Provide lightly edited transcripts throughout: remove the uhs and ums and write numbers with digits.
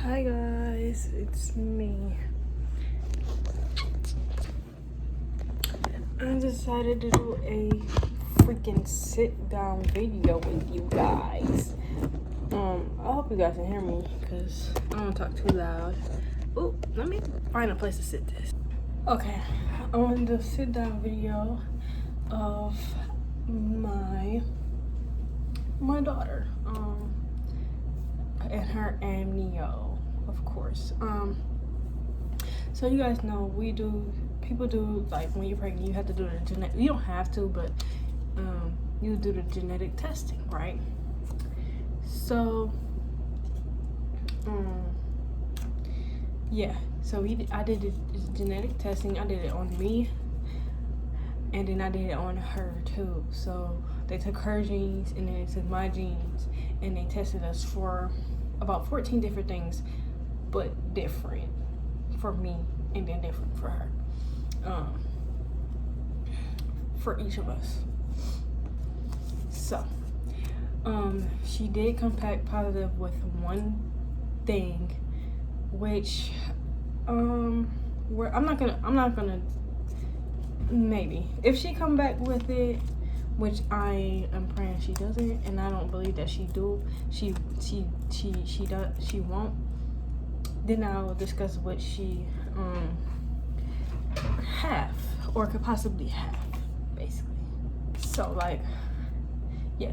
Hi guys, it's me. I decided to do a freaking sit down video with you guys. I hope you guys can hear me because I don't want to talk too loud. Ooh, let me find a place to sit this. Okay, I wanted to sit down video of my daughter, and her amnio, of course. So you guys know people do, like, when you're pregnant, you have to do the genetic, you don't have to, but you do the genetic testing, right? So yeah, so I did the genetic testing. I did it on me, and then I did it on her too. So they took her genes and then they took my genes, and they tested us for about 14 different things, but different for me and then different for her, for each of us. So she did come back positive with one thing, which I'm not gonna maybe if she come back with it, which I am praying she doesn't, and I don't believe that she won't, then I'll discuss what she have or could possibly have, basically. So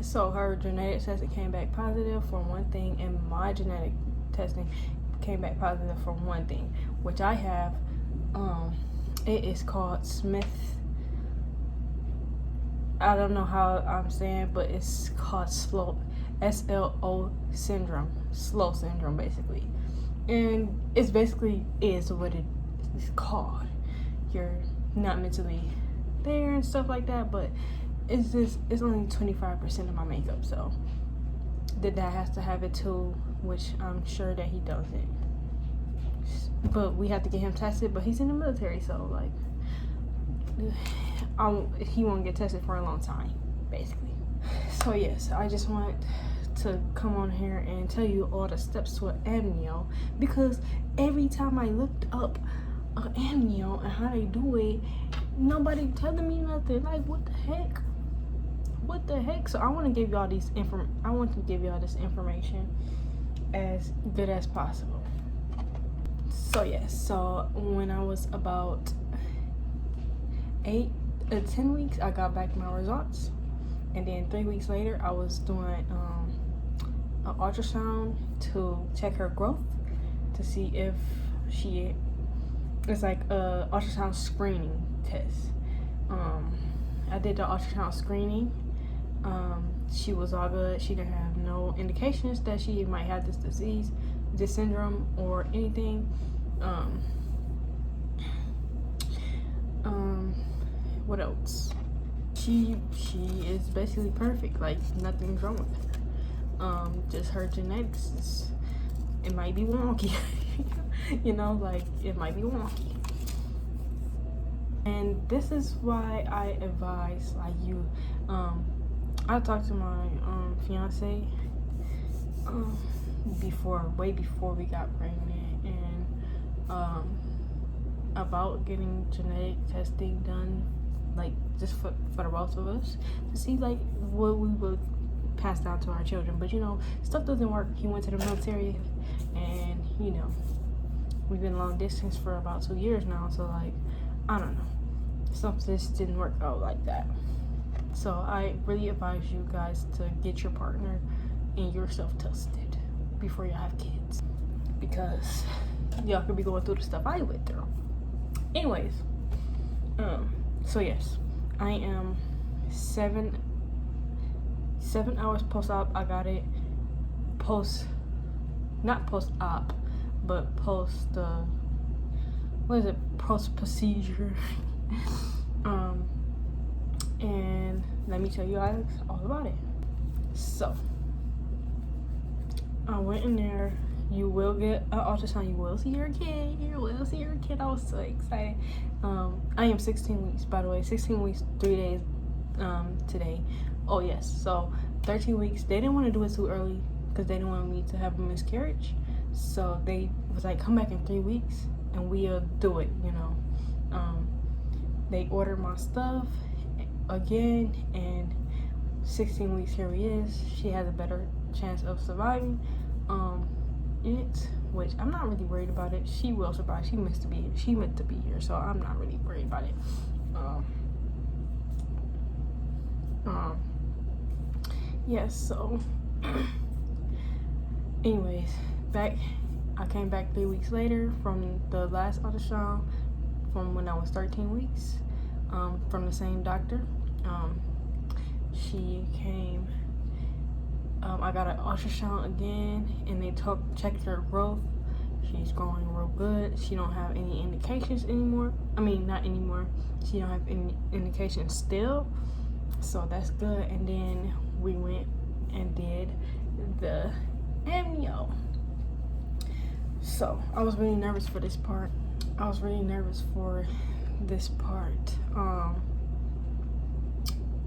so her genetic testing came back positive for one thing, and my genetic testing came back positive for one thing, which I have. It is called Smith. I don't know how I'm saying, but it's called SLO syndrome, slow syndrome, basically. And it's basically is what it is called. You're not mentally there and stuff like that, but it's only 25% of my makeup. So the dad has to have it too, which I'm sure that he doesn't. But we have to get him tested, but he's in the military, so like he won't get tested for a long time, basically. So yes, I just want to come on here and tell you all the steps to an amnio, because every time I looked up an amnio and how they do it, nobody telling me nothing. Like, what the heck? So I want to give y'all this information as good as possible. So yes, so when I was about 10 weeks, I got back my results, and then 3 weeks later I was doing an ultrasound to check her growth, to see if it's like a ultrasound screening test. I did the ultrasound screening. She was all good. She didn't have no indications that she might have this disease, this syndrome, or anything. What else? She is basically perfect. Like, nothing's wrong with her. Just her genetics it might be wonky. You know, like, it might be wonky. And this is why I advise, like, you. I talked to my fiance way before we got pregnant, and about getting genetic testing done, like, just for the both of us, to see like what we would pass down to our children. But you know, stuff doesn't work. He went to the military, and you know, we've been long distance for about 2 years now, so like, I don't know, stuff just didn't work out like that. So I really advise you guys to get your partner and yourself tested before you have kids, because y'all could be going through the stuff I went through. Anyways, so yes, I am 7 hours post-op. I got it not post-op, but post-procedure. And let me tell you guys all about it. So I went in there. You will get an ultrasound. You will see your kid. I was so excited. I am 16 weeks, by the way. 16 weeks, 3 days today. Oh yes. So 13 weeks. They didn't want to do it too early because they didn't want me to have a miscarriage. So they was like, come back in 3 weeks and we'll do it, you know. They ordered my stuff again, and 16 weeks here he is. She has a better chance of surviving it, which I'm not really worried about it. She will survive. She meant to be here, so I'm not really worried about it. Yes, so anyways, I came back 3 weeks later from the last ultrasound from when I was 13 weeks, from the same doctor. She came, I got an ultrasound again, and they checked her growth. She's growing real good. She don't have any indications anymore. I mean, not anymore. She don't have any indications still, so that's good. And then we went and did the amnio. So I was really nervous for this part.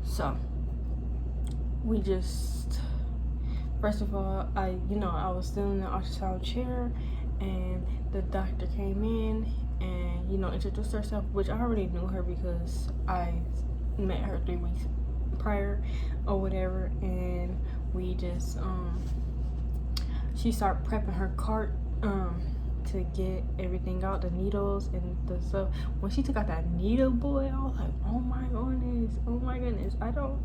So we just, first of all, I was still in the ultrasound chair, and the doctor came in and, introduced herself, which I already knew her because I met her 3 weeks prior or whatever. And we just, she started prepping her cart to get everything out, the needles and the stuff. When she took out that needle, boy, I was like, oh my goodness. I don't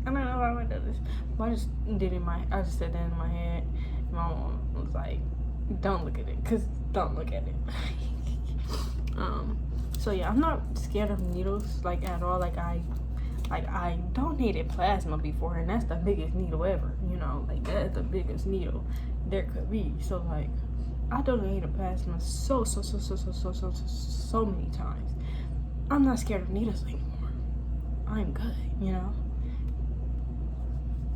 know how I did this, but I just said that in my head. My mom was like, don't look at it. So yeah, I'm not scared of needles, like, at all. Like I donated plasma before, and that's the biggest needle ever, like that's the biggest needle there could be. So like, I donated plasma so many times. I'm not scared of needles anymore. I'm good,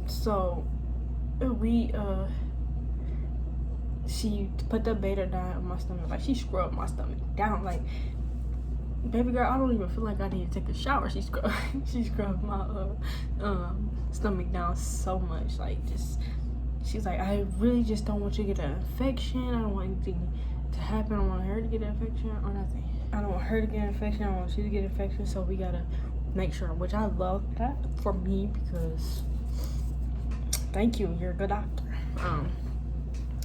So she put the betadine on my stomach. Like, she scrubbed my stomach down. Like, baby girl, I don't even feel like I need to take a shower. She scrubbed my stomach down so much. Like, just, she's like, I really just don't want you to get an infection. I don't want anything to happen. I don't want her to get an infection or nothing. I don't want her to get an infection. I don't want you to get an infection. So we gotta make sure, which I love that for me, because thank you, you're a good doctor.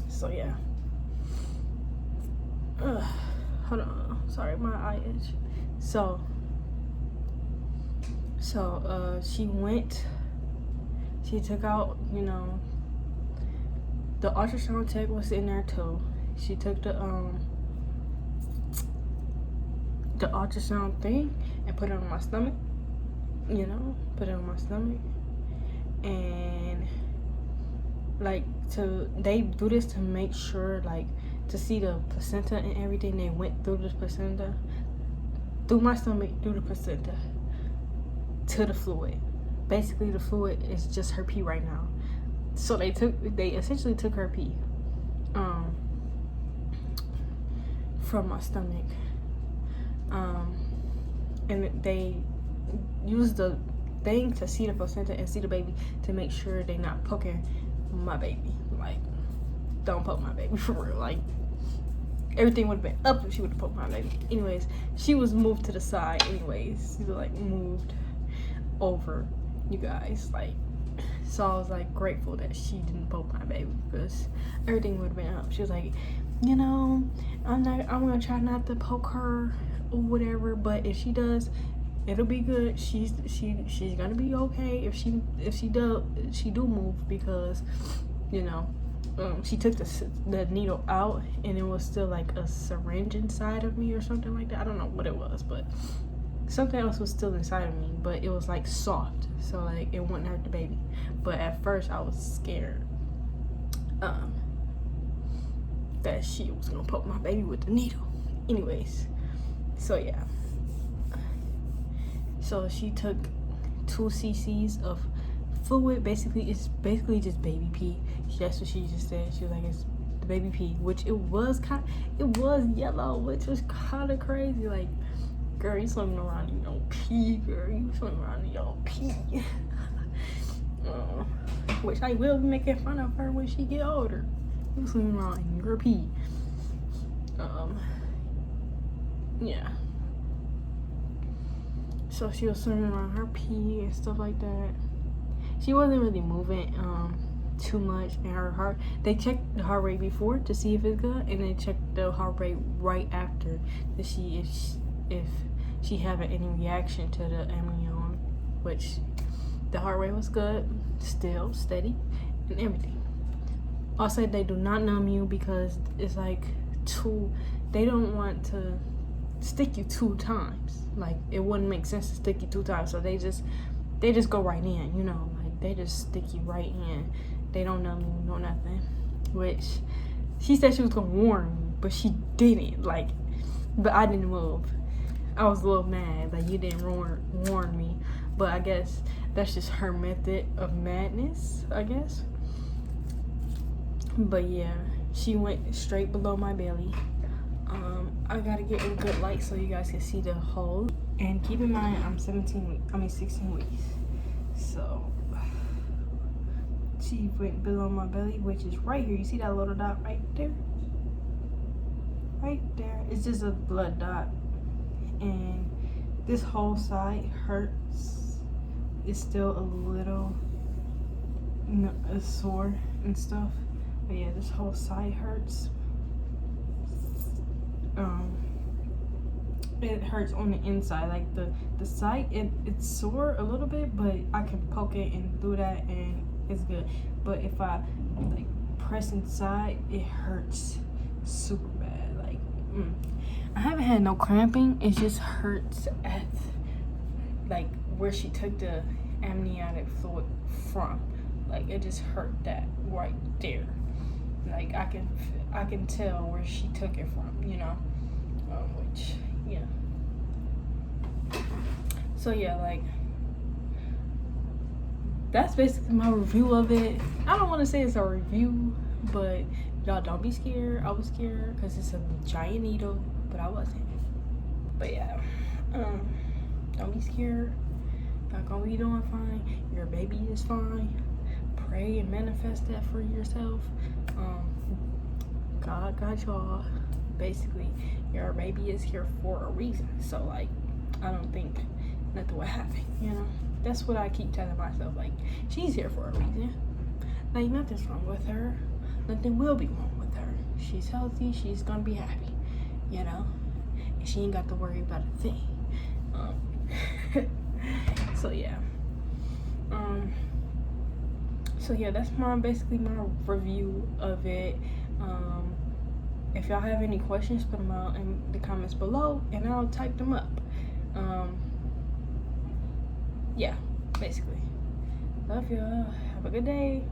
So yeah. Hold on. Sorry, my eye itch. So she took out, the ultrasound tech was in there too. She took the ultrasound thing and put it on my stomach, and like, they do this to make sure, like, to see the placenta and everything. They went through the placenta, through my stomach, through the placenta, to the fluid. Basically, the fluid is just her pee right now. So they essentially took her pee from my stomach, and they used the thing to see the placenta and see the baby, to make sure they're not poking my baby. Like, don't poke my baby, for real. Like, everything would have been up if she would have poked my baby. Anyways, she was moved to the side. Anyways, she was like moved over, you guys. Like, so I was like grateful that she didn't poke my baby, because everything would have been up. She was like, I'm gonna try not to poke her or whatever, but if she does, it'll be good. She's gonna be okay if she do move, because she took the needle out, and it was still like a syringe inside of me or something like that. I don't know what it was, but something else was still inside of me, but it was like soft, so like it wouldn't hurt the baby. But at first I was scared that she was gonna poke my baby with the needle. Anyways, so yeah. So she took 2 cc's of fluid. It's basically just baby pee. That's what she just said. She was like, it's the baby pee, which it was yellow, which was kind of crazy. Like, girl, you swimming around in your pee, girl. You swimming around in your pee. Which I will be making fun of her when she get older. You were swimming around in your pee. Yeah. So she was swimming around her pee and stuff like that. She wasn't really moving too much in her heart. They checked the heart rate before to see if it's good, and they checked the heart rate right after to see if she having any reaction to the amnion, which the heart rate was good, still steady, and everything. Also, they do not numb you because it's like they don't want to stick you 2 times. Like, it wouldn't make sense to stick you 2 times, so they just go right in, you know, like they just stick you right in. They don't numb you, no nothing. Which she said she was gonna warn me, but she didn't. Like, but I didn't move. I was a little mad, like, you didn't warn me. But I guess that's just her method of madness, I guess. But yeah, she went straight below my belly. I gotta get a good light so you guys can see the hole. And keep in mind, I'm 16 weeks. So she went below my belly, which is right here. You see that little dot right there? Right there. It's just a blood dot. And this whole side hurts. It's still a little sore and stuff. But yeah, this whole side hurts. It hurts on the inside, like the side, it's sore a little bit, but I can poke it and do that and it's good. But if I like press inside, it hurts super bad. Like I haven't had no cramping, it just hurts at like where she took the amniotic fluid from. Like, it just hurt that right there. Like, I can tell where she took it from, you know. Which, yeah. So yeah, like, that's basically my review of it. I don't want to say it's a review, but y'all don't be scared. I was scared because it's a giant needle, but I wasn't. But yeah, don't be scared. Y'all gonna be doing fine. Your baby is fine. Pray and manifest that for yourself. God got y'all. Basically, your baby is here for a reason. So, like, I don't think nothing will happen, you know? That's what I keep telling myself. Like, she's here for a reason. Like, nothing's wrong with her. Nothing will be wrong with her. She's healthy. She's gonna be happy, you know? And she ain't got to worry about a thing. So, yeah. So, yeah, that's basically my review of it. If y'all have any questions, put them out in the comments below and I'll type them up. Yeah, basically. Love y'all. Have a good day.